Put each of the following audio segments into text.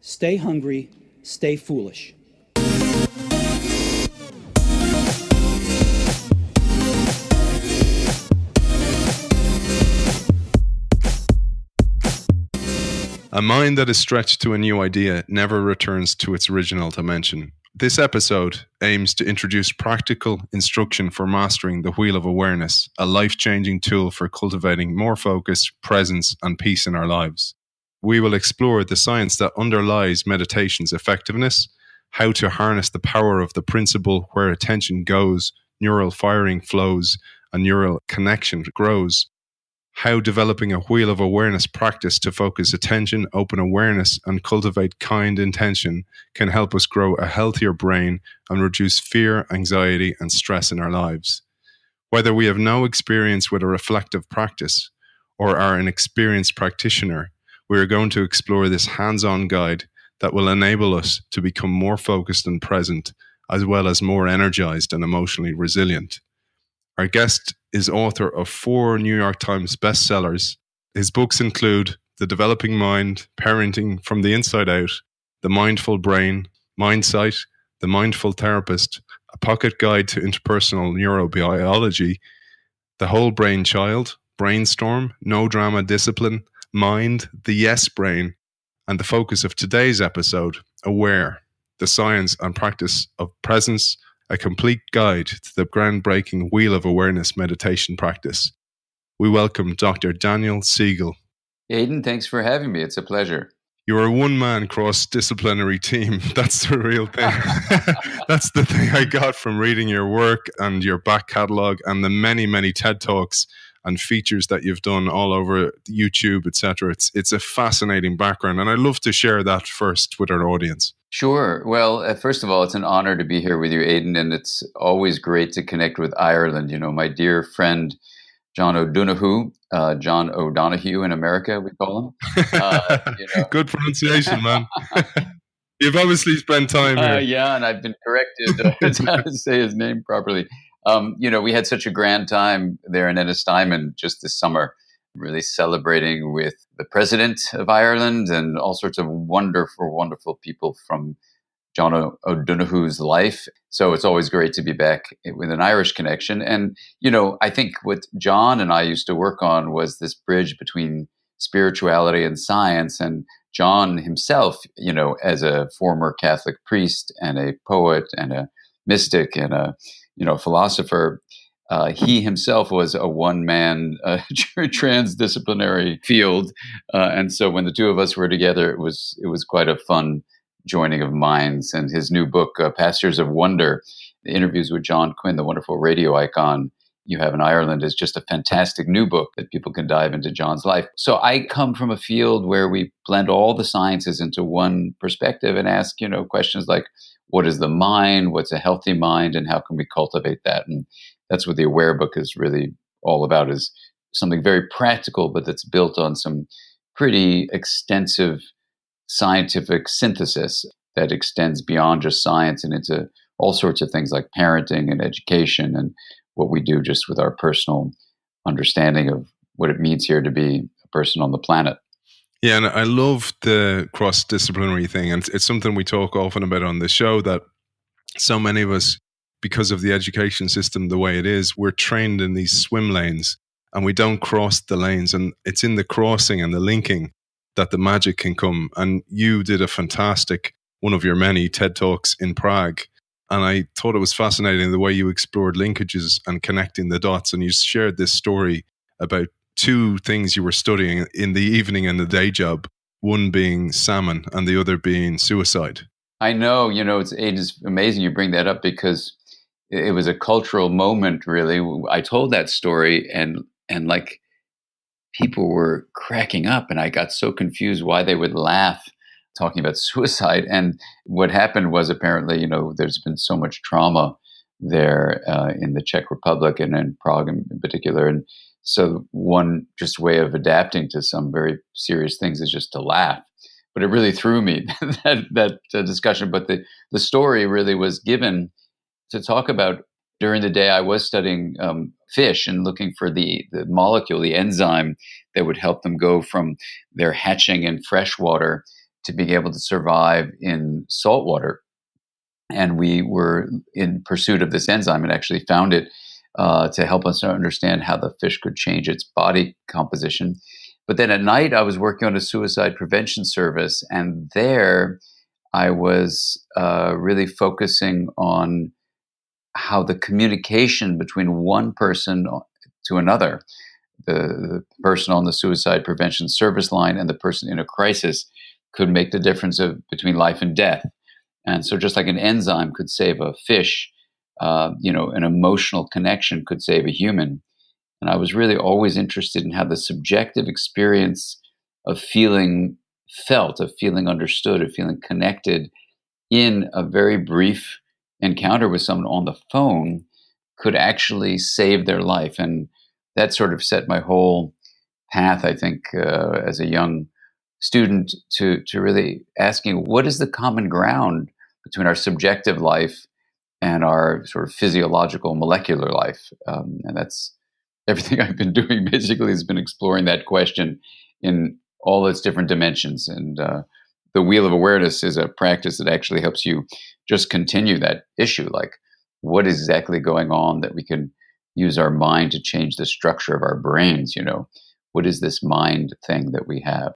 Stay hungry, stay foolish. A mind that is stretched to a new idea never returns to its original dimension. This episode aims to introduce practical instruction for mastering the wheel of awareness, a life-changing tool for cultivating more focus, presence, and peace in our lives. We will explore the science that underlies meditation's effectiveness, how to harness the power of the principle where attention goes, neural firing flows, and neural connection grows, how developing a wheel of awareness practice to focus attention, open awareness, and cultivate kind intention can help us grow a healthier brain and reduce fear, anxiety, and stress in our lives. Whether we have no experience with a reflective practice or are an experienced practitioner, we are going to explore this hands-on guide that will enable us to become more focused and present, as well as more energized and emotionally resilient. Our guest is author of 4 New York Times bestsellers. His books include The Developing Mind, Parenting from the Inside Out, The Mindful Brain, Mindsight, The Mindful Therapist, A Pocket Guide to Interpersonal Neurobiology, The Whole Brain Child, Brainstorm, No Drama Discipline, Mind, The Yes Brain, and the focus of today's episode, Aware, the science and practice of presence, a complete guide to the groundbreaking Wheel of Awareness meditation practice. We welcome Dr. Daniel Siegel. Aidan, thanks for having me. It's a pleasure. You're a one-man cross-disciplinary team. That's the real thing. That's the thing I got from reading your work and your back catalogue and the many, many TED Talks and features that you've done all over YouTube, etc. It's a fascinating background, and I'd love to share that first with our audience. Sure. Well, first of all, it's an honor to be here with you, Aidan, and it's always great to connect with Ireland. You know, my dear friend, John O'Donoghue in America, we call him. Good pronunciation, man. You've obviously spent time here. Yeah, and I've been corrected how to say his name properly. We had such a grand time there in Ennistimon just this summer, really celebrating with the president of Ireland and all sorts of wonderful, wonderful people from John O'Donoghue's life. So it's always great to be back with an Irish connection. And, I think what John and I used to work on was this bridge between spirituality and science. And John himself, as a former Catholic priest and a poet and a mystic and a philosopher, he himself was a one-man transdisciplinary field, and so when the two of us were together, it was quite a fun joining of minds. And his new book, Pastures of Wonder, the interviews with John Quinn, the wonderful radio icon you have in Ireland, is just a fantastic new book that people can dive into John's life. So I come from a field where we blend all the sciences into one perspective and ask, questions like, what is the mind? What's a healthy mind? And how can we cultivate that? And that's what the Aware book is really all about, is something very practical, but that's built on some pretty extensive scientific synthesis that extends beyond just science and into all sorts of things like parenting and education and what we do just with our personal understanding of what it means here to be a person on the planet. Yeah, and I love the cross-disciplinary thing. And it's something we talk often about on the show, that so many of us, because of the education system the way it is, we're trained in these swim lanes and we don't cross the lanes. And it's in the crossing and the linking that the magic can come. And you did a fantastic, one of your many TED Talks in Prague. And I thought it was fascinating the way you explored linkages and connecting the dots. And you shared this story about 2 things you were studying in the evening and the day job, one being salmon and the other being suicide. I know, it's amazing you bring that up, because it was a cultural moment, really. I told that story and like people were cracking up, and I got so confused why they would laugh talking about suicide. And what happened was, apparently, there's been so much trauma there in the Czech Republic and in Prague in particular. And so one just way of adapting to some very serious things is just to laugh. But it really threw me, that discussion. But the story really was given to talk about. During the day, I was studying fish and looking for the molecule, the enzyme that would help them go from their hatching in fresh water to being able to survive in salt water. And we were in pursuit of this enzyme and actually found it to help us understand how the fish could change its body composition. But then at night, I was working on a suicide prevention service, and there I was really focusing on how the communication between one person to another, the person on the suicide prevention service line and the person in a crisis, could make the difference between life and death. And so, just like an enzyme could save a fish, an emotional connection could save a human. And I was really always interested in how the subjective experience of feeling felt, of feeling understood, of feeling connected in a very brief encounter with someone on the phone could actually save their life. And that sort of set my whole path, I think, as a young student to really asking what is the common ground between our subjective life and our sort of physiological molecular life. And that's everything I've been doing basically has been exploring that question in all its different dimensions. And the wheel of awareness is a practice that actually helps you just continue that issue. Like, what is exactly going on that we can use our mind to change the structure of our brains? What is this mind thing that we have?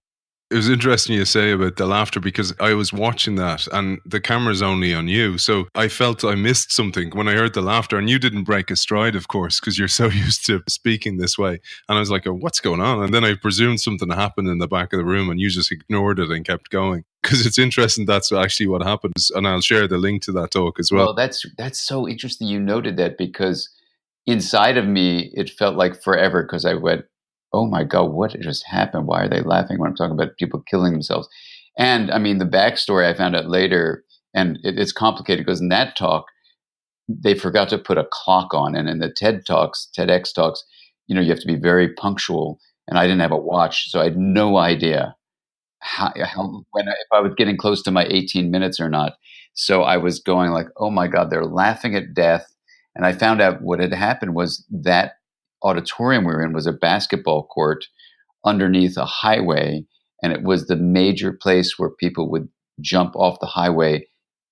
It was interesting you say about the laughter, because I was watching that and the camera's only on you. So I felt I missed something when I heard the laughter, and you didn't break a stride, of course, because you're so used to speaking this way. And I was like, oh, what's going on? And then I presumed something happened in the back of the room and you just ignored it and kept going. Because it's interesting, that's actually what happens. And I'll share the link to that talk as well. Well, that's so interesting you noted that, because inside of me, it felt like forever, because I went, oh my God, what just happened? Why are they laughing when I'm talking about people killing themselves? And I mean, the backstory I found out later, and it's complicated, because in that talk, they forgot to put a clock on. And in the TEDx talks, you have to be very punctual. And I didn't have a watch, so I had no idea if I was getting close to my 18 minutes or not. So I was going like, oh my God, they're laughing at death. And I found out what had happened was that auditorium we were in was a basketball court underneath a highway. And it was the major place where people would jump off the highway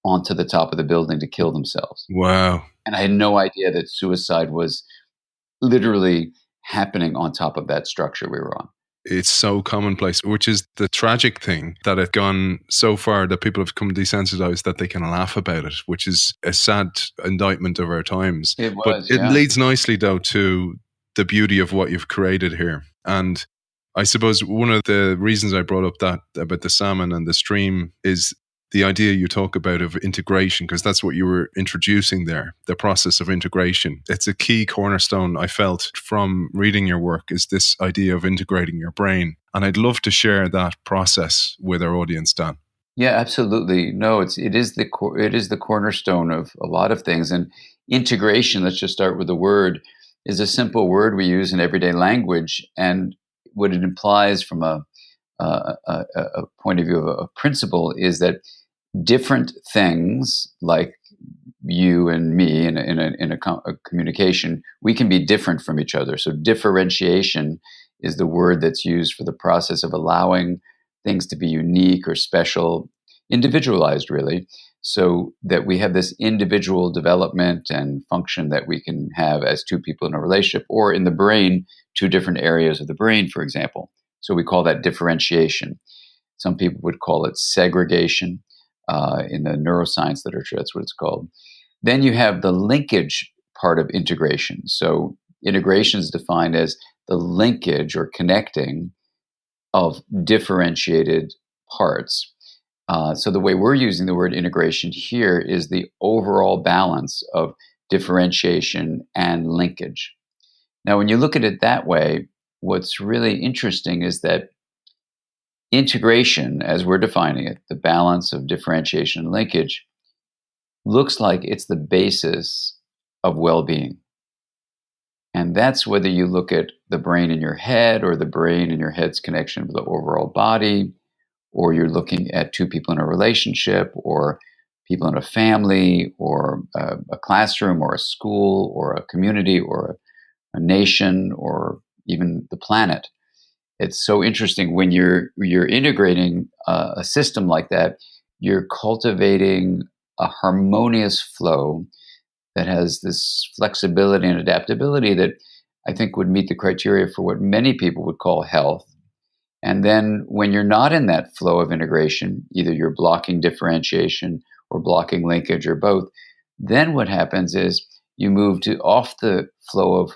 onto the top of the building to kill themselves. Wow. And I had no idea that suicide was literally happening on top of that structure we were on. It's so commonplace, which is the tragic thing, that it's gone so far that people have become desensitized that they can laugh about it, which is a sad indictment of our times. It was, but it leads nicely, though, to the beauty of what you've created here. And I suppose one of the reasons I brought up that about the salmon and the stream is the idea you talk about of integration, because that's what you were introducing there, the process of integration. It's a key cornerstone I felt from reading your work, is this idea of integrating your brain. And I'd love to share that process with our audience, Dan. Yeah, absolutely. No, it is the cornerstone of a lot of things. And integration, let's just start with the word, is a simple word we use in everyday language. And what it implies from a point of view of a principle is that different things, like you and me in a communication, we can be different from each other. So differentiation is the word that's used for the process of allowing things to be unique or special, individualized, really, so that we have this individual development and function that we can have as two people in a relationship, or in the brain, two different areas of the brain, for example. So we call that differentiation. Some people would call it segregation. In the neuroscience literature, that's what it's called. Then you have the linkage part of integration. So integration is defined as the linkage or connecting of differentiated parts. So the way we're using the word integration here is the overall balance of differentiation and linkage. Now, when you look at it that way, what's really interesting is that integration, as we're defining it, the balance of differentiation and linkage, looks like it's the basis of well-being. And that's whether you look at the brain in your head, or the brain in your head's connection with the overall body, or you're looking at two people in a relationship, or people in a family, or a classroom, or a school, or a community, or a nation, or even the planet. it's so interesting when you're integrating a system like that. You're cultivating a harmonious flow that has this flexibility and adaptability that I think would meet the criteria for what many people would call health. And then when you're not in that flow of integration, either you're blocking differentiation or blocking linkage or both, then what happens is you move to off the flow of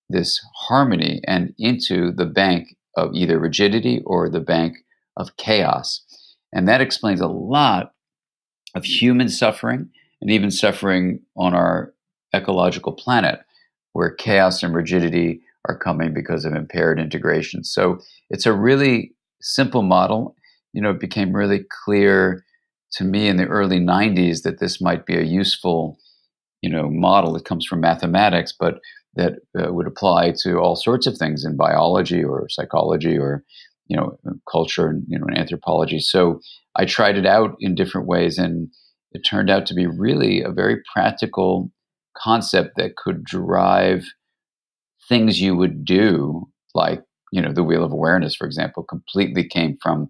this harmony and into the bank of either rigidity or the bank of chaos. And that explains a lot of human suffering and even suffering on our ecological planet, where chaos and rigidity are coming because of impaired integration. So it's a really simple model. It became really clear to me in the early 90s that this might be a useful model that comes from mathematics, but that would apply to all sorts of things in biology or psychology or culture and anthropology. So I tried it out in different ways, and it turned out to be really a very practical concept that could drive things you would do, like the wheel of awareness, for example, completely came from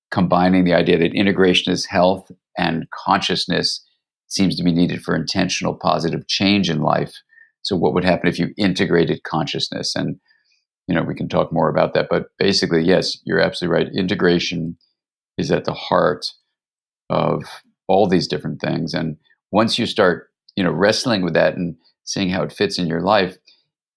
combining the idea that integration is health and consciousness seems to be needed for intentional positive change in life. So what would happen if you integrated consciousness? And we can talk more about that, but basically, yes, you're absolutely right. Integration is at the heart of all these different things. And once you start wrestling with that and seeing how it fits in your life,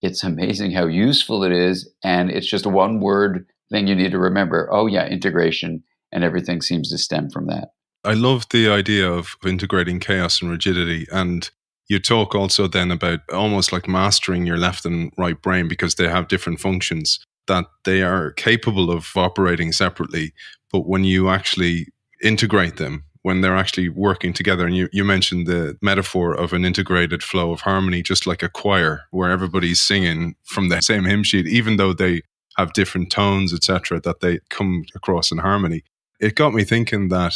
it's amazing how useful it is. And it's just a one word thing you need to remember. Oh yeah, integration, and everything seems to stem from that. I love the idea of integrating chaos and rigidity. And you talk also then about almost like mastering your left and right brain, because they have different functions, that they are capable of operating separately. But when you actually integrate them, when they're actually working together, and you mentioned the metaphor of an integrated flow of harmony, just like a choir where everybody's singing from the same hymn sheet, even though they have different tones, etc., that they come across in harmony. It got me thinking that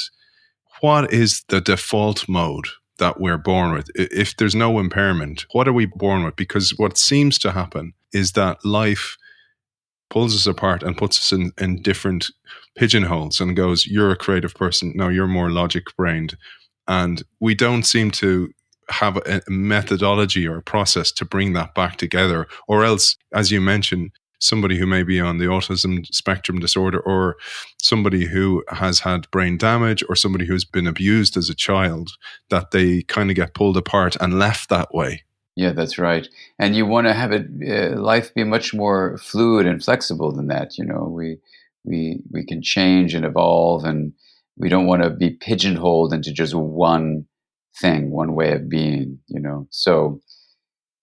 what is the default mode that we're born with? If there's no impairment, what are we born with? Because what seems to happen is that life pulls us apart and puts us in different pigeonholes and goes, you're a creative person. No, you're more logic brained. And we don't seem to have a methodology or a process to bring that back together. Or else, as you mentioned, somebody who may be on the autism spectrum disorder, or somebody who has had brain damage, or somebody who's been abused as a child, that they kind of get pulled apart and left that way. Yeah, that's right. And you want to have it life be much more fluid and flexible than that. We can change and evolve, and we don't want to be pigeonholed into just one thing, one way of being. So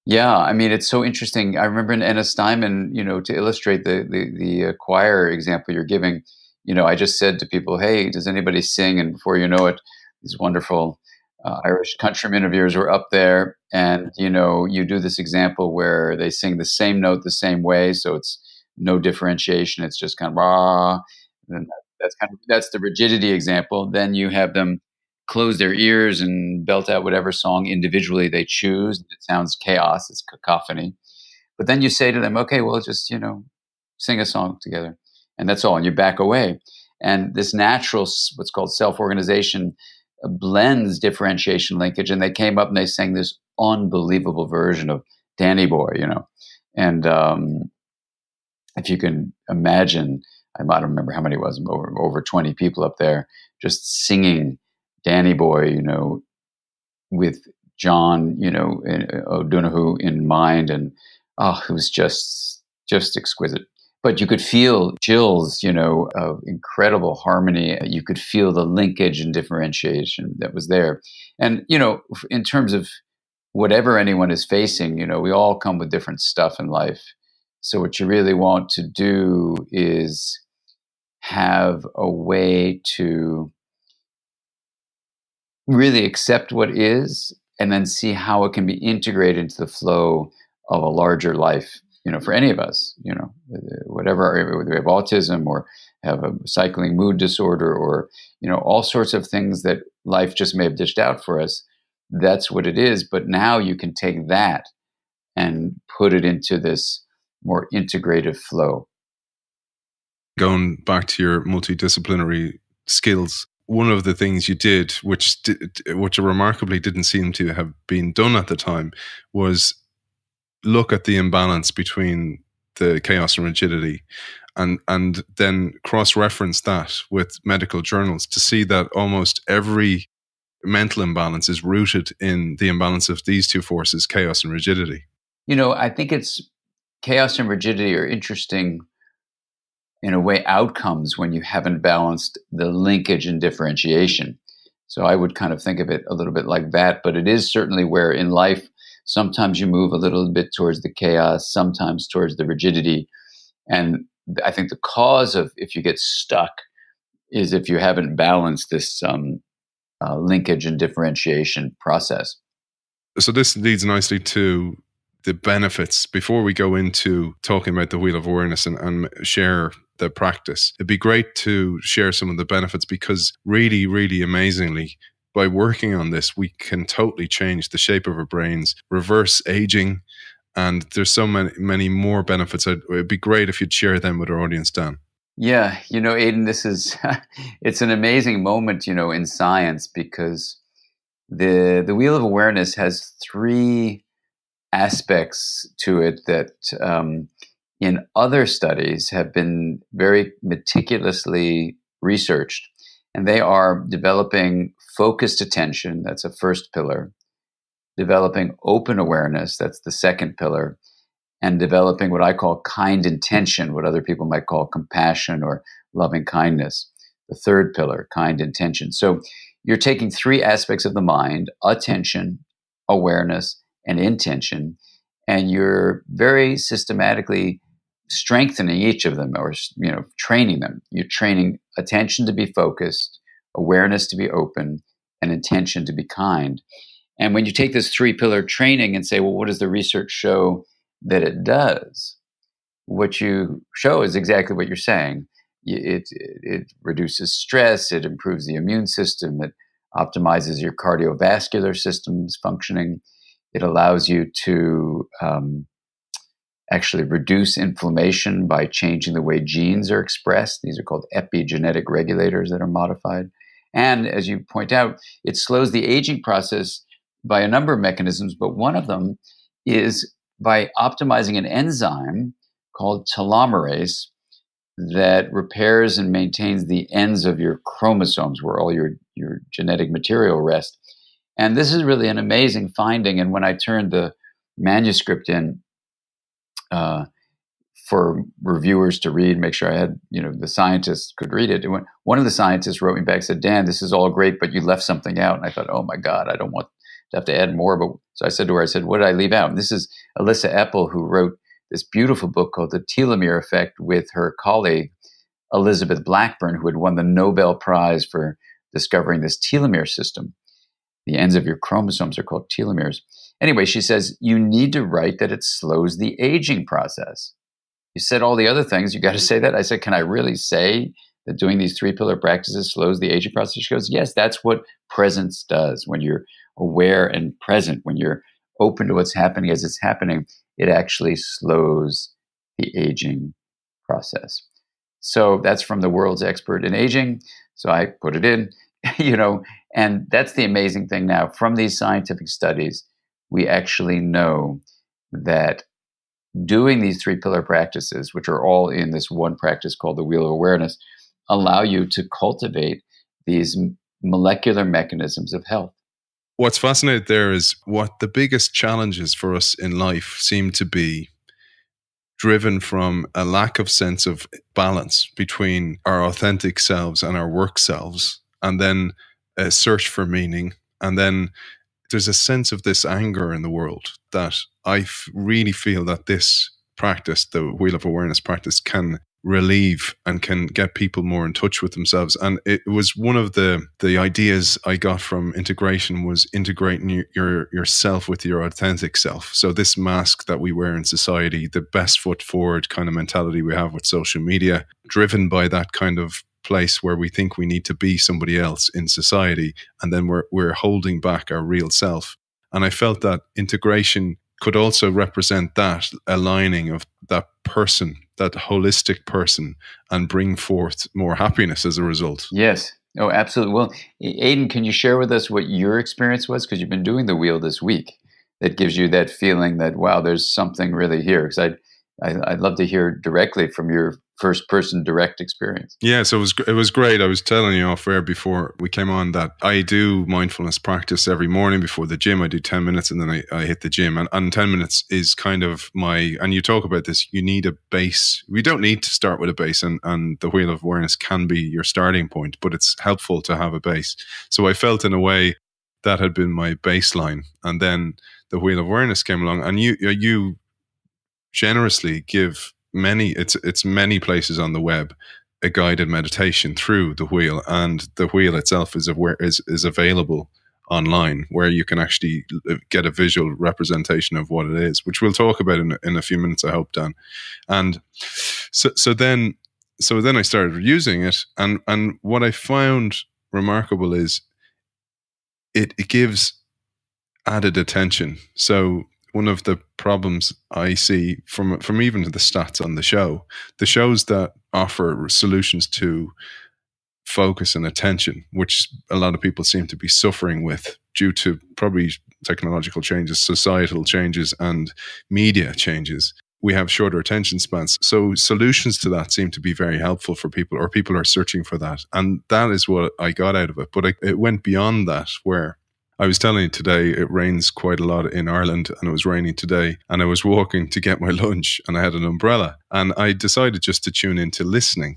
yeah, I mean, it's so interesting. I remember in Ennis Diamond, to illustrate the choir example you're giving, I just said to people, "Hey, does anybody sing?" And before you know it, these wonderful Irish countrymen of yours were up there, and you do this example where they sing the same note the same way, so it's no differentiation. It's just kind of rah. And that's the rigidity example. Then you have them close their ears and belt out whatever song individually they choose. It sounds chaos, it's cacophony. But then you say to them, okay, well, just, sing a song together. And that's all. And you back away. And this natural, what's called self-organization, blends differentiation linkage. And they came up and they sang this unbelievable version of Danny Boy, And if you can imagine, I don't remember how many it was, over 20 people up there just singing Danny Boy, with John, O'Donoghue in mind, and it was just exquisite. But you could feel Jill's, of incredible harmony. You could feel the linkage and differentiation that was there. And in terms of whatever anyone is facing, we all come with different stuff in life. So what you really want to do is have a way to really accept what is, and then see how it can be integrated into the flow of a larger life, for any of us, whatever, whether we have autism or have a cycling mood disorder, or, all sorts of things that life just may have dished out for us. That's what it is. But now you can take that and put it into this more integrative flow. going back to your multidisciplinary skills, one of the things you did, which remarkably didn't seem to have been done at the time, was look at the imbalance between the chaos and rigidity, and then cross-reference that with medical journals to see that almost every mental imbalance is rooted in the imbalance of these two forces, chaos and rigidity. I think it's chaos and rigidity are interesting in a way outcomes when you haven't balanced the linkage and differentiation. So I would kind of think of it a little bit like that, but it is certainly where in life, sometimes you move a little bit towards the chaos, sometimes towards the rigidity. And I think the cause of if you get stuck is if you haven't balanced this linkage and differentiation process. So this leads nicely to the benefits. Before we go into talking about the Wheel of Awareness and share the practice, it'd be great to share some of the benefits, because really, really amazingly, by working on this, we can totally change the shape of our brains, reverse aging, and there's so many more benefits. It'd be great if you'd share them with our audience, Dan. Yeah, Aidan, this is it's an amazing moment, in science, because the Wheel of Awareness has three aspects to it that in other studies have been very meticulously researched. And they are developing focused attention, that's a first pillar, developing open awareness, that's the second pillar, and developing what I call kind intention, what other people might call compassion or loving kindness, the third pillar, kind intention. So you're taking three aspects of the mind: attention, awareness, and intention, and you're very systematically strengthening each of them, or training them. You're training attention to be focused, awareness to be open, and intention to be kind. And when you take this three-pillar training and say, well, what does the research show that it does? What you show is exactly what you're saying. It reduces stress, it improves the immune system, it optimizes your cardiovascular system's functioning. It allows you to actually reduce inflammation by changing the way genes are expressed. These are called epigenetic regulators that are modified. And as you point out, it slows the aging process by a number of mechanisms, but one of them is by optimizing an enzyme called telomerase that repairs and maintains the ends of your chromosomes, where all your genetic material rests. And this is really an amazing finding. And when I turned the manuscript in for reviewers to read, make sure I had, the scientists could read it. One of the scientists wrote me back and said, Dan, this is all great, but you left something out. And I thought, oh my God, I don't want to have to add more. But so I said to her, what did I leave out? And this is Alyssa Epple, who wrote this beautiful book called The Telomere Effect with her colleague, Elizabeth Blackburn, who had won the Nobel Prize for discovering this telomere system. The ends of your chromosomes are called telomeres. Anyway, she says, you need to write that it slows the aging process. You said all the other things, you got to say that. I said, can I really say that doing these three-pillar practices slows the aging process? She goes, yes, that's what presence does. When you're aware and present, when you're open to what's happening as it's happening, it actually slows the aging process. So that's from the world's expert in aging. So I put it in, and that's the amazing thing now. From these scientific studies, we actually know that doing these three-pillar practices, which are all in this one practice called the Wheel of Awareness, allow you to cultivate these molecular mechanisms of health. What's fascinating there is what the biggest challenges for us in life seem to be driven from a lack of sense of balance between our authentic selves and our work selves, and then a search for meaning. And then there's a sense of this anger in the world that I really feel that this practice, the Wheel of Awareness practice, can relieve and can get people more in touch with themselves. And it was one of the ideas I got from integration was integrating yourself with your authentic self. So this mask that we wear in society, the best foot forward kind of mentality we have with social media, driven by that kind of place where we think we need to be somebody else in society, and then we're holding back our real self. And I felt that integration could also represent that aligning of that person, that holistic person, and bring forth more happiness as a result. Yes. Oh, absolutely. Well, Aiden, can you share with us what your experience was? Because you've been doing the wheel this week that gives you that feeling that, wow, there's something really here. Because I'd love to hear directly from your first person direct experience. Yeah, so it was great. I was telling you off air before we came on that I do mindfulness practice every morning before the gym. I do 10 minutes and then I hit the gym. And 10 minutes is kind of and you talk about this, you need a base. We don't need to start with a base, and the wheel of awareness can be your starting point, but it's helpful to have a base. So I felt in a way that had been my baseline. And then the wheel of awareness came along, and you generously give it's many places on the web a guided meditation through the wheel, and the wheel itself is available online, where you can actually get a visual representation of what it is, which we'll talk about in a few minutes, I hope, Dan. And so then I started using it, and what I found remarkable is it gives added attention. So one of the problems I see from even the stats on the shows that offer solutions to focus and attention, which a lot of people seem to be suffering with due to probably technological changes, societal changes, and media changes. We have shorter attention spans. So solutions to that seem to be very helpful for people, or people are searching for that. And that is what I got out of it. But it went beyond that, where I was telling you today, it rains quite a lot in Ireland, and it was raining today, and I was walking to get my lunch and I had an umbrella, and I decided just to tune into listening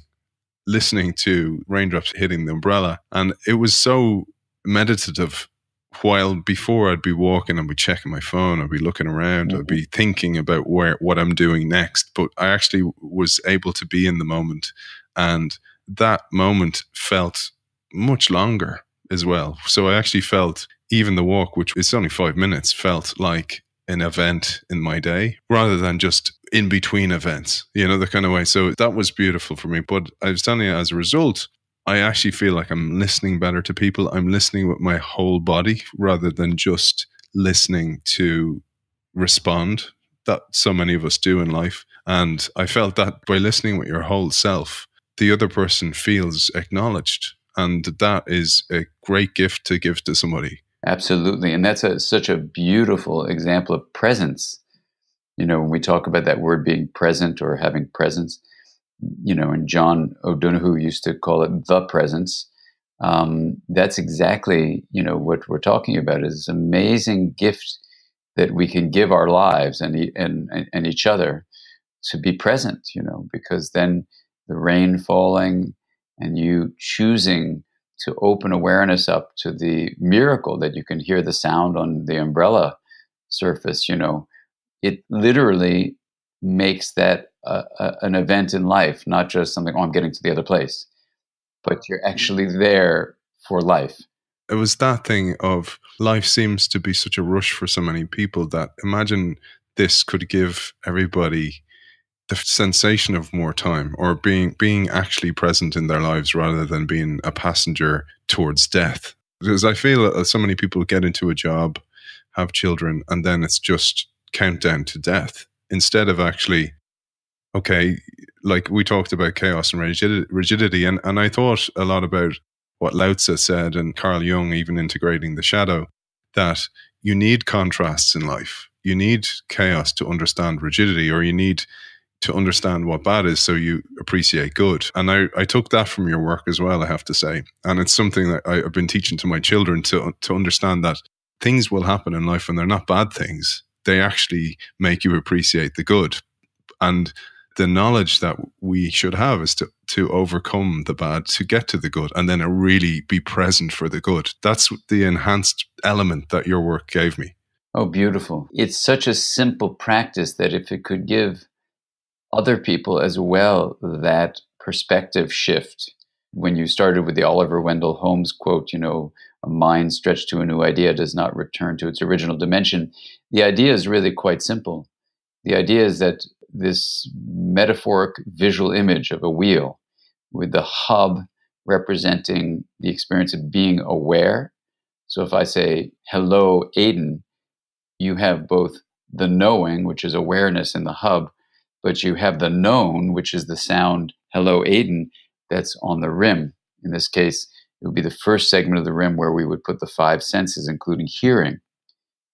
to raindrops hitting the umbrella. And it was so meditative, while before I'd be walking and be checking my phone, I'd be looking around, I'd be thinking about what I'm doing next. But I actually was able to be in the moment, and that moment felt much longer as well. So I actually felt even the walk, which is only 5 minutes, felt like an event in my day rather than just in between events, the kind of way. So that was beautiful for me. But I was telling you, as a result, I actually feel like I'm listening better to people. I'm listening with my whole body rather than just listening to respond, that so many of us do in life. And I felt that by listening with your whole self, the other person feels acknowledged. And that is a great gift to give to somebody. Absolutely. And that's such a beautiful example of presence. When we talk about that word being present or having presence, and John O'Donoghue used to call it the presence. That's exactly, what we're talking about, is this amazing gift that we can give our lives and each other, to be present, because then the rain falling and you choosing to open awareness up to the miracle that you can hear the sound on the umbrella surface, it literally makes that an event in life, not just something, I'm getting to the other place, but you're actually there for life. It was that thing of life seems to be such a rush for so many people, that imagine this could give everybody the sensation of more time, or being actually present in their lives rather than being a passenger towards death. Because I feel that so many people get into a job, have children, and then it's just countdown to death, instead of actually, okay, like we talked about chaos and rigidity. And I thought a lot about what Lao Tzu said, and Carl Jung even integrating the shadow, that you need contrasts in life. You need chaos to understand rigidity, or you need to understand what bad is so you appreciate good. And I took that from your work as well, I have to say. And it's something that I've been teaching to my children, to understand that things will happen in life and they're not bad things. They actually make you appreciate the good. And the knowledge that we should have is to overcome the bad, to get to the good, and then really be present for the good. That's the enhanced element that your work gave me. Oh, beautiful. It's such a simple practice that if it could give other people as well that perspective shift. When you started with the Oliver Wendell Holmes quote, a mind stretched to a new idea does not return to its original dimension. The idea is really quite simple. The idea is that this metaphoric visual image of a wheel, with the hub representing the experience of being aware. So if I say, hello, Aiden, you have both the knowing, which is awareness in the hub, but you have the known, which is the sound, hello, Aiden, that's on the rim. In this case, it would be the first segment of the rim where we would put the five senses, including hearing.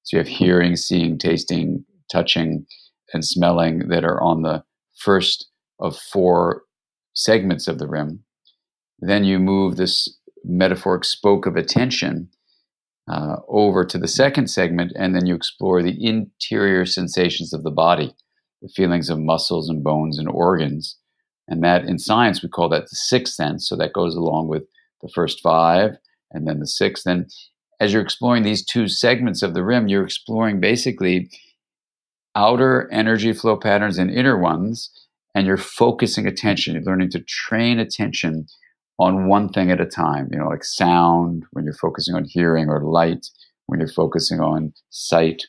So you have hearing, seeing, tasting, touching, and smelling that are on the first of four segments of the rim. Then you move this metaphoric spoke of attention over to the second segment, and then you explore the interior sensations of the body, the feelings of muscles and bones and organs. And that in science, we call that the sixth sense. So that goes along with the first five and then the sixth. And as you're exploring these two segments of the rim, you're exploring basically outer energy flow patterns and inner ones, and you're focusing attention. You're learning to train attention on one thing at a time, like sound when you're focusing on hearing, or light when you're focusing on sight.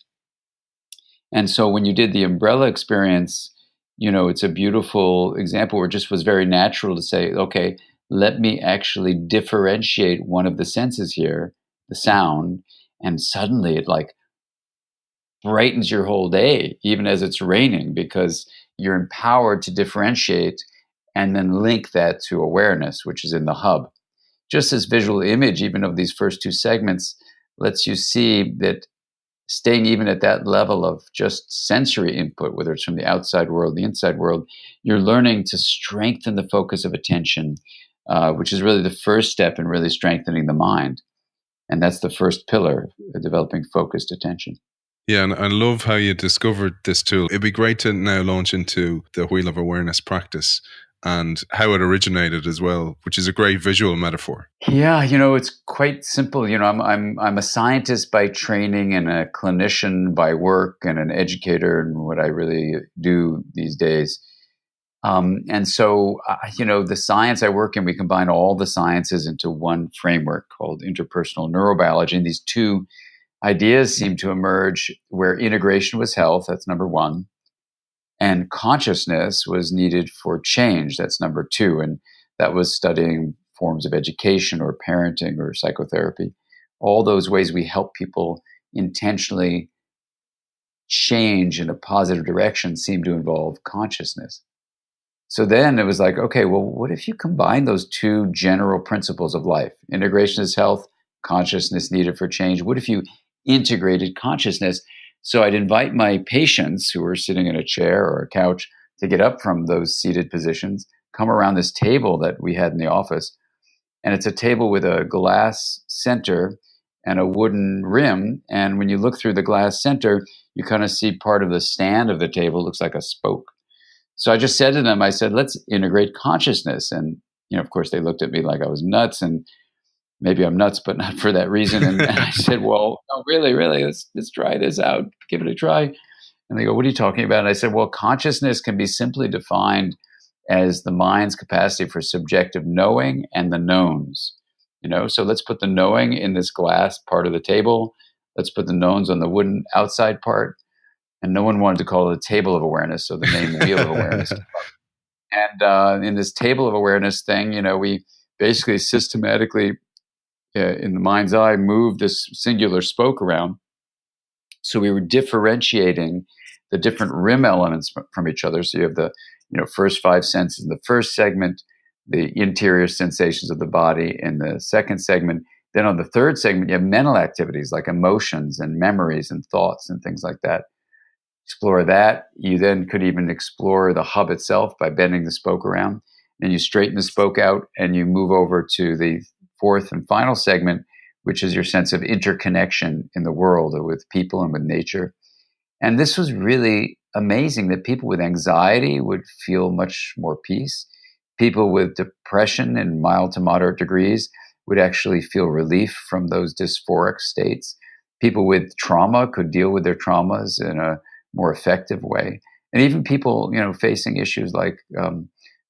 And so when you did the umbrella experience, it's a beautiful example where it just was very natural to say, okay, let me actually differentiate one of the senses here, the sound, and suddenly it like brightens your whole day, even as it's raining, because you're empowered to differentiate and then link that to awareness, which is in the hub. Just this visual image, even of these first two segments, lets you see that staying even at that level of just sensory input, whether it's from the outside world, the inside world, you're learning to strengthen the focus of attention, which is really the first step in really strengthening the mind. And that's the first pillar of developing focused attention. Yeah, and I love how you discovered this tool. It'd be great to now launch into the Wheel of Awareness practice and how it originated as well, which is a great visual metaphor. Yeah, it's quite simple. I'm a scientist by training and a clinician by work and an educator in what I really do these days. And so, the science I work in, we combine all the sciences into one framework called interpersonal neurobiology. And these two ideas seem to emerge where integration was health, that's number one, and consciousness was needed for change, that's number two. And that was studying forms of education or parenting or psychotherapy. All those ways we help people intentionally change in a positive direction seem to involve consciousness. So then it was like, okay, well, what if you combine those two general principles of life? Integration is health, consciousness needed for change. What if you integrated consciousness? So I'd invite my patients who were sitting in a chair or a couch to get up from those seated positions, come around this table that we had in the office. And it's a table with a glass center and a wooden rim. And when you look through the glass center, you kind of see part of the stand of the table looks like a spoke. So I just said to them, I said, let's integrate consciousness. And, of course, they looked at me like I was nuts, and maybe I'm nuts, but not for that reason. And I said, well, no, really, let's try this out. Give it a try. And they go, what are you talking about? And I said, well, consciousness can be simply defined as the mind's capacity for subjective knowing and the knowns. So let's put the knowing in this glass part of the table. Let's put the knowns on the wooden outside part. And no one wanted to call it a table of awareness, so the name Wheel of Awareness. And in this table of awareness thing, we basically systematically, in the mind's eye, moved this singular spoke around. So we were differentiating the different rim elements from each other. So you have the first five senses in the first segment, the interior sensations of the body in the second segment. Then on the third segment, you have mental activities like emotions and memories and thoughts and things like that. Explore that. You then could even explore the hub itself by bending the spoke around. Then you straighten the spoke out and you move over to the fourth and final segment, which is your sense of interconnection in the world or with people and with nature. And this was really amazing that people with anxiety would feel much more peace. People with depression in mild to moderate degrees would actually feel relief from those dysphoric states. People with trauma could deal with their traumas in a more effective way. And even people, facing issues like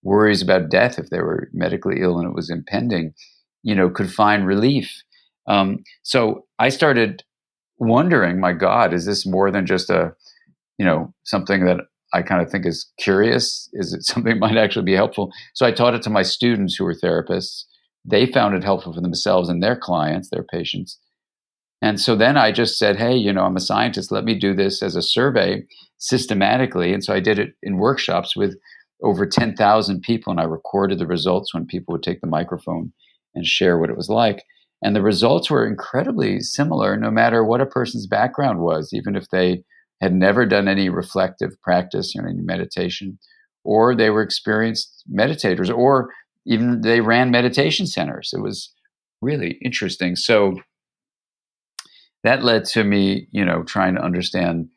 worries about death if they were medically ill and it was impending, could find relief. So I started wondering, my God, is this more than just something that I kind of think is curious? Is it something that might actually be helpful? So I taught it to my students who were therapists. They found it helpful for themselves and their clients, their patients. And so then I just said, hey, I'm a scientist. Let me do this as a survey systematically. And so I did it in workshops with over 10,000 people, and I recorded the results when people would take the microphone and share what it was like. And the results were incredibly similar, no matter what a person's background was, even if they had never done any reflective practice, any meditation, or they were experienced meditators, or even they ran meditation centers. It was really interesting. So that led to me, trying to understand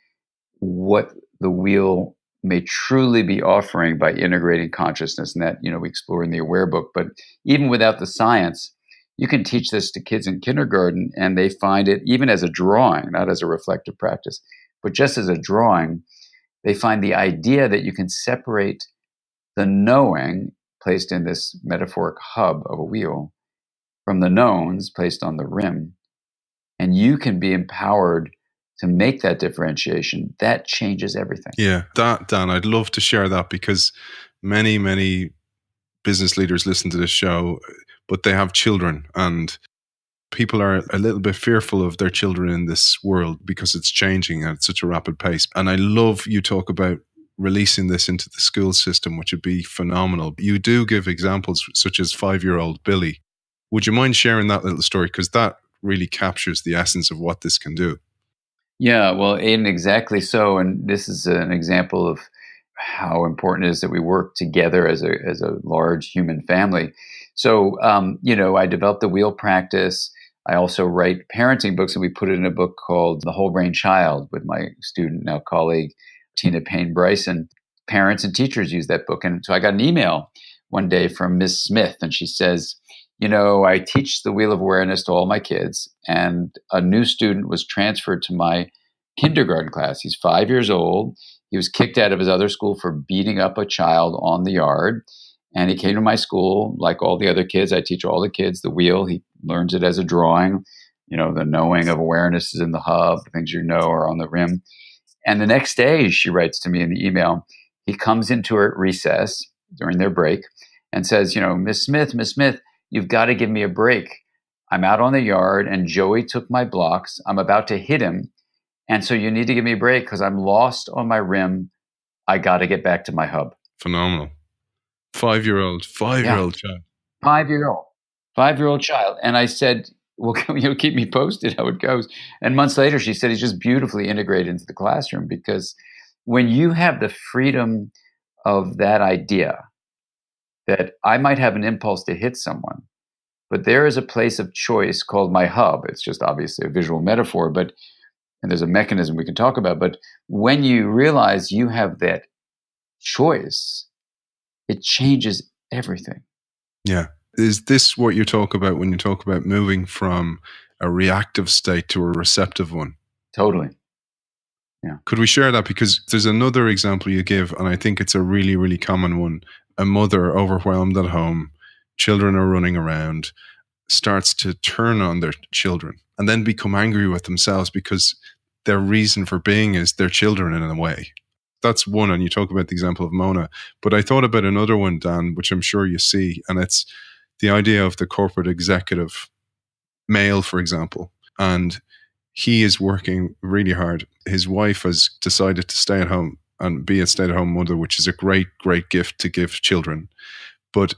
what the wheel may truly be offering by integrating consciousness. And that, we explore in the Aware book. But even without the science, you can teach this to kids in kindergarten, and they find it even as a drawing, not as a reflective practice, but just as a drawing. They find the idea that you can separate the knowing placed in this metaphoric hub of a wheel from the knowns placed on the rim. And you can be empowered to make that differentiation. That changes everything. Yeah, Dan, I'd love to share that, because many, many business leaders listen to this show, but they have children, and people are a little bit fearful of their children in this world because it's changing at such a rapid pace. And I love you talk about releasing this into the school system, which would be phenomenal. You do give examples such as 5-year-old Billy. Would you mind sharing that little story? Because that really captures the essence of what this can do. Yeah, well, Aiden, exactly so. And this is an example of how important it is that we work together as a large human family. So, I developed the wheel practice. I also write parenting books, and we put it in a book called The Whole Brain Child with my student, now colleague, Tina Payne Bryson. Parents and teachers use that book. And so I got an email one day from Miss Smith, and she says, I teach the Wheel of Awareness to all my kids, and a new student was transferred to my kindergarten class. He's 5 years old. He was kicked out of his other school for beating up a child on the yard. And he came to my school like all the other kids. I teach all the kids the wheel. He learns it as a drawing. The knowing of awareness is in the hub. The things are on the rim. And the next day, she writes to me in the email, he comes into her at recess during their break and says, Miss Smith, you've got to give me a break. I'm out on the yard and Joey took my blocks. I'm about to hit him. And so you need to give me a break because I'm lost on my rim. I got to get back to my hub. Phenomenal. 5-year-old child. 5-year-old child. And I said, well, keep me posted how it goes. And months later, she said he's just beautifully integrated into the classroom, because when you have the freedom of that idea that I might have an impulse to hit someone, but there is a place of choice called my hub. It's just obviously a visual metaphor, and there's a mechanism we can talk about. But when you realize you have that choice, it changes everything. Yeah. Is this what you talk about when you talk about moving from a reactive state to a receptive one? Totally. Yeah. Could we share that? Because there's another example you give, and I think it's a really, really common one. A mother overwhelmed at home, children are running around, starts to turn on their children and then become angry with themselves because their reason for being is their children in a way. That's one, and you talk about the example of Mona. But I thought about another one, Dan, which I'm sure you see, and it's the idea of the corporate executive male, for example. And he is working really hard. His wife has decided to stay at home and be a stay-at-home mother, which is a great, great gift to give children. But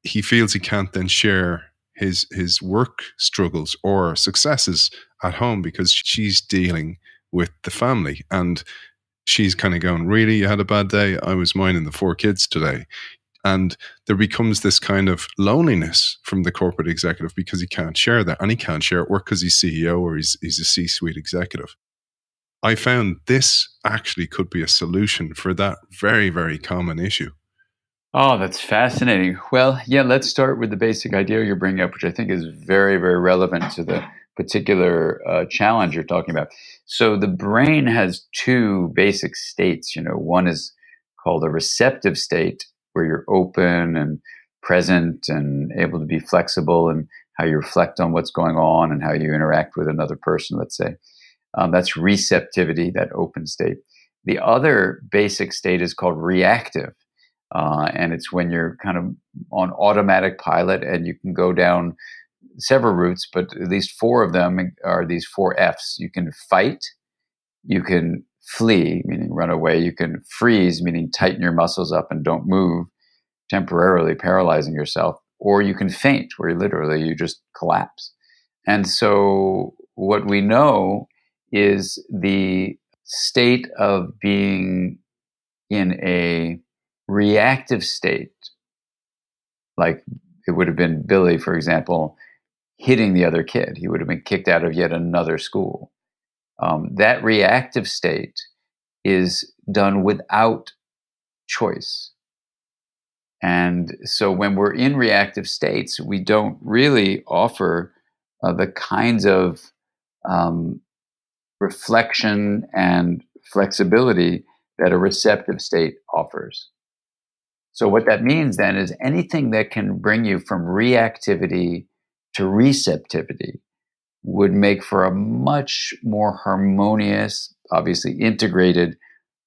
he feels he can't then share his work struggles or successes at home because she's dealing with the family. And she's kind of going, really, you had a bad day? I was minding the 4 kids today. And there becomes this kind of loneliness from the corporate executive because he can't share that. And he can't share at work because he's CEO or he's a C-suite executive. I found this actually could be a solution for that very, very common issue. Oh, that's fascinating. Well, yeah, let's start with the basic idea you're bringing up, which I think is very, very relevant to the particular challenge you're talking about. So the brain has 2 basic states. One is called a receptive state, where you're open and present and able to be flexible and how you reflect on what's going on and how you interact with another person, let's say. That's receptivity, that open state. The other basic state is called reactive. And it's when you're kind of on automatic pilot and you can go down several roots, but at least four of them are these four F's. You can fight, you can flee, meaning run away, you can freeze, meaning tighten your muscles up and don't move, temporarily paralyzing yourself, or you can faint, where you just collapse. And so what we know is the state of being in a reactive state, like it would have been Billy, for example, hitting the other kid. He would have been kicked out of yet another school. That reactive state is done without choice. And so when we're in reactive states, we don't really offer the kinds of reflection and flexibility that a receptive state offers. So what that means then is anything that can bring you from reactivity to receptivity would make for a much more harmonious, obviously integrated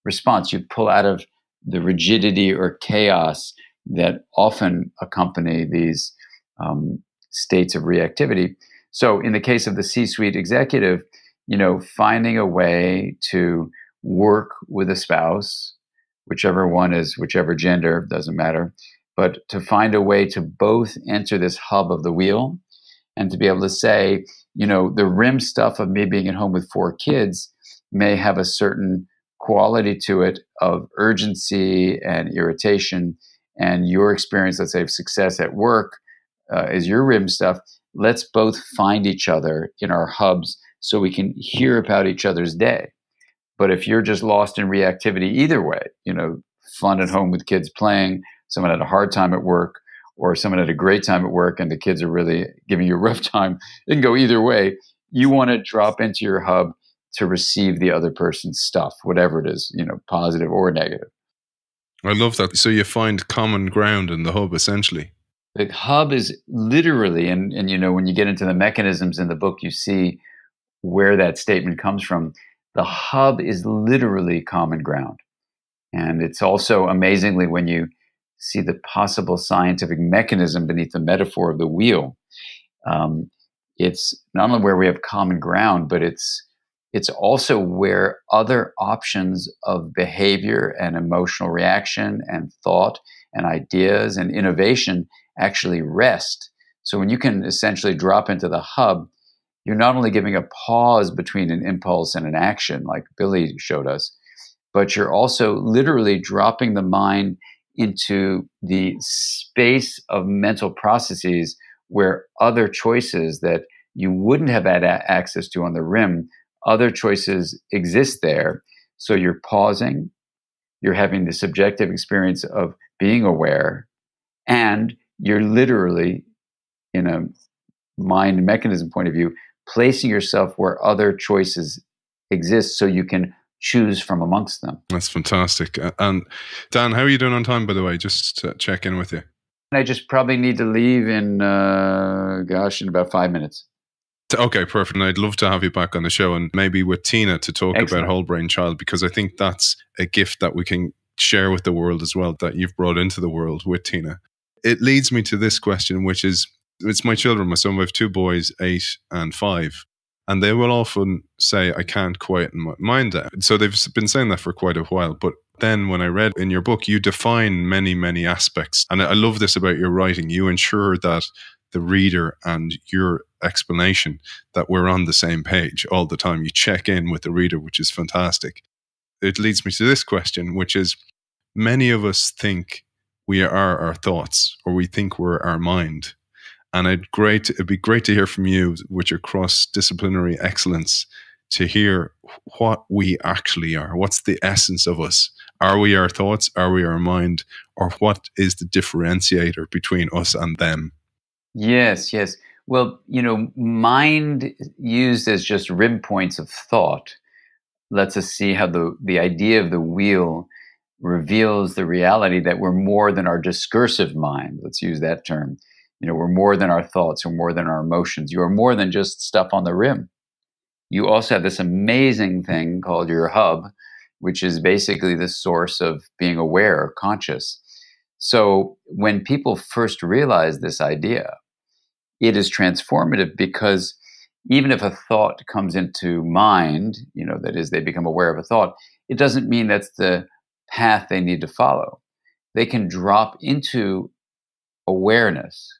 response. You pull out of the rigidity or chaos that often accompany these states of reactivity. So in the case of the C-suite executive, finding a way to work with a spouse, whichever one is, whichever gender, doesn't matter, but to find a way to both enter this hub of the wheel and to be able to say, the rim stuff of me being at home with four kids may have a certain quality to it of urgency and irritation, and your experience, let's say, of success at work is your rim stuff. Let's both find each other in our hubs so we can hear about each other's day. But if you're just lost in reactivity either way, fun at home with kids playing, someone had a hard time at work, or someone had a great time at work and the kids are really giving you a rough time, it can go either way. You want to drop into your hub to receive the other person's stuff, whatever it is, positive or negative. I love that. So you find common ground in the hub, essentially. The hub is literally, and when you get into the mechanisms in the book, you see where that statement comes from. The hub is literally common ground. And it's also amazingly when you see the possible scientific mechanism beneath the metaphor of the wheel. It's not only where we have common ground, but it's also where other options of behavior and emotional reaction and thought and ideas and innovation actually rest. So when you can essentially drop into the hub, you're not only giving a pause between an impulse and an action, like Billy showed us, but you're also literally dropping the mind into the space of mental processes where other choices that you wouldn't have had access to on the rim, other choices exist there. So you're pausing, you're having the subjective experience of being aware, and you're literally, in a mind mechanism point of view, placing yourself where other choices exist so you can choose from amongst them. That's fantastic. And Dan, how are you doing on time, by the way? Just to check in with you. I just probably need to leave in about 5 minutes. Okay, perfect. And I'd love to have you back on the show and maybe with Tina to talk Excellent. about Whole Brain Child, because I think that's a gift that we can share with the world as well, that you've brought into the world with Tina. It leads me to this question, which is, it's my children, my son. I have two boys, 8 and 5. And they will often say, I can't quieten my mind down. So they've been saying that for quite a while. But then when I read in your book, you define many, many aspects. And I love this about your writing. You ensure that the reader and your explanation, that we're on the same page all the time. You check in with the reader, which is fantastic. It leads me to this question, which is, many of us think we are our thoughts, or we think we're our mind. And it'd be great to hear from you, with your cross-disciplinary excellence, to hear what we actually are. What's the essence of us? Are we our thoughts? Are we our mind? Or what is the differentiator between us and them? Yes. Well, mind used as just rib points of thought lets us see how the idea of the wheel reveals the reality that we're more than our discursive mind. Let's use that term. We're more than our thoughts, we're more than our emotions. You are more than just stuff on the rim. You also have this amazing thing called your hub, which is basically the source of being aware or conscious. So when people first realized this idea, it is transformative because even if a thought comes into mind, that is, they become aware of a thought, it doesn't mean that's the path they need to follow. They can drop into awareness,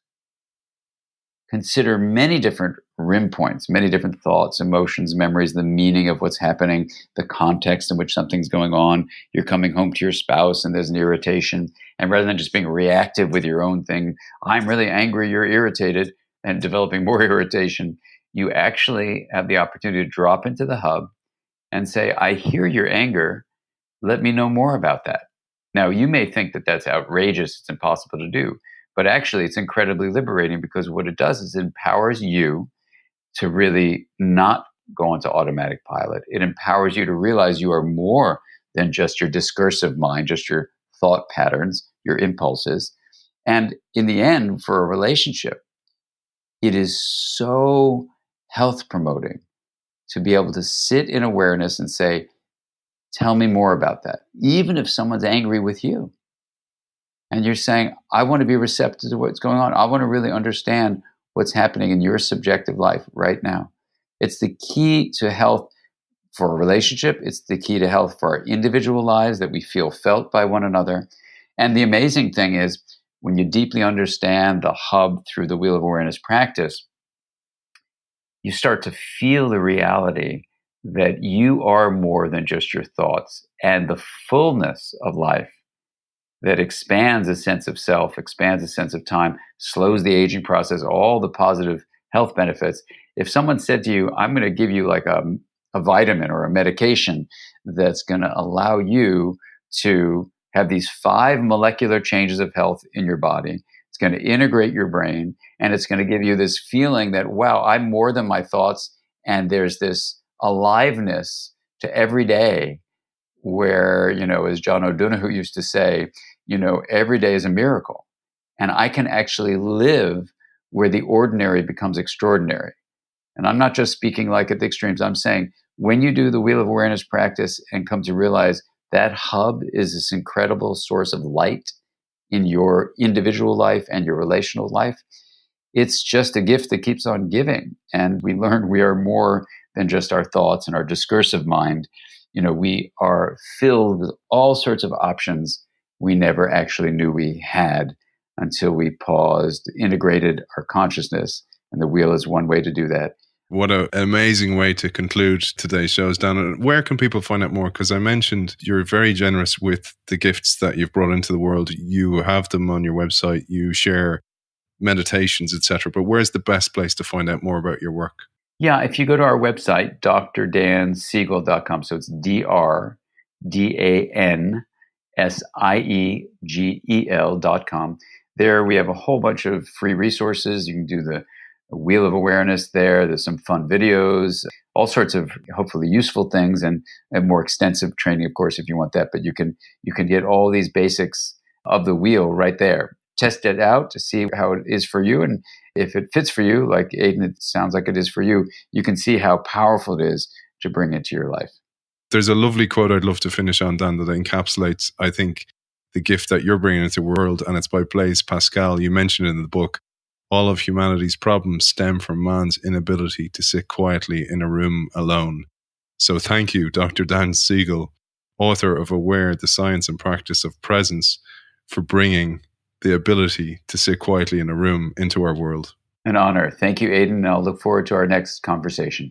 consider many different rim points, many different thoughts, emotions, memories, the meaning of what's happening, the context in which something's going on. You're coming home to your spouse and there's an irritation. And rather than just being reactive with your own thing, I'm really angry, you're irritated, and developing more irritation, you actually have the opportunity to drop into the hub and say, I hear your anger. Let me know more about that. Now, you may think that that's outrageous, it's impossible to do, but actually it's incredibly liberating because what it does is it empowers you to really not go into automatic pilot. It empowers you to realize you are more than just your discursive mind, just your thought patterns, your impulses. And in the end, for a relationship, it is so health promoting to be able to sit in awareness and say, tell me more about that. Even if someone's angry with you and you're saying, I want to be receptive to what's going on. I want to really understand what's happening in your subjective life right now. It's the key to health for a relationship. It's the key to health for our individual lives, that we feel felt by one another. And the amazing thing is, when you deeply understand the hub through the Wheel of Awareness practice, you start to feel the reality that you are more than just your thoughts, and the fullness of life that expands a sense of self, expands a sense of time, slows the aging process, all the positive health benefits. If someone said to you, I'm going to give you like a vitamin or a medication that's going to allow you to have these 5 molecular changes of health in your body, it's going to integrate your brain, and it's going to give you this feeling that, wow, I'm more than my thoughts, and there's this aliveness to every day where, as John O'Donoghue used to say, every day is a miracle. And I can actually live where the ordinary becomes extraordinary. And I'm not just speaking like at the extremes. I'm saying when you do the Wheel of Awareness practice and come to realize that hub is this incredible source of light in your individual life and your relational life, it's just a gift that keeps on giving. And we learn we are more than just our thoughts and our discursive mind. We are filled with all sorts of options we never actually knew we had until we paused, integrated our consciousness. And the wheel is one way to do that. What an amazing way to conclude today's shows, Dan. Where can people find out more? Because I mentioned you're very generous with the gifts that you've brought into the world. You have them on your website. You share meditations, etc. But where's the best place to find out more about your work? Yeah, if you go to our website, drdansiegel.com. So it's drdansiegel.com. There we have a whole bunch of free resources. You can do the Wheel of Awareness there. There's some fun videos, all sorts of hopefully useful things, and more extensive training, of course, if you want that. But you can get all these basics of the wheel right there. Test it out to see how it is for you. And if it fits for you, like Aidan, it sounds like it is for you, you can see how powerful it is to bring it to your life. There's a lovely quote I'd love to finish on, Dan, that encapsulates, I think, the gift that you're bringing into the world, and it's by Blaise Pascal. You mentioned in the book, all of humanity's problems stem from man's inability to sit quietly in a room alone. So thank you, Dr. Dan Siegel, author of Aware, the Science and Practice of Presence, for bringing the ability to sit quietly in a room into our world. An honor. Thank you, Aidan. And I'll look forward to our next conversation.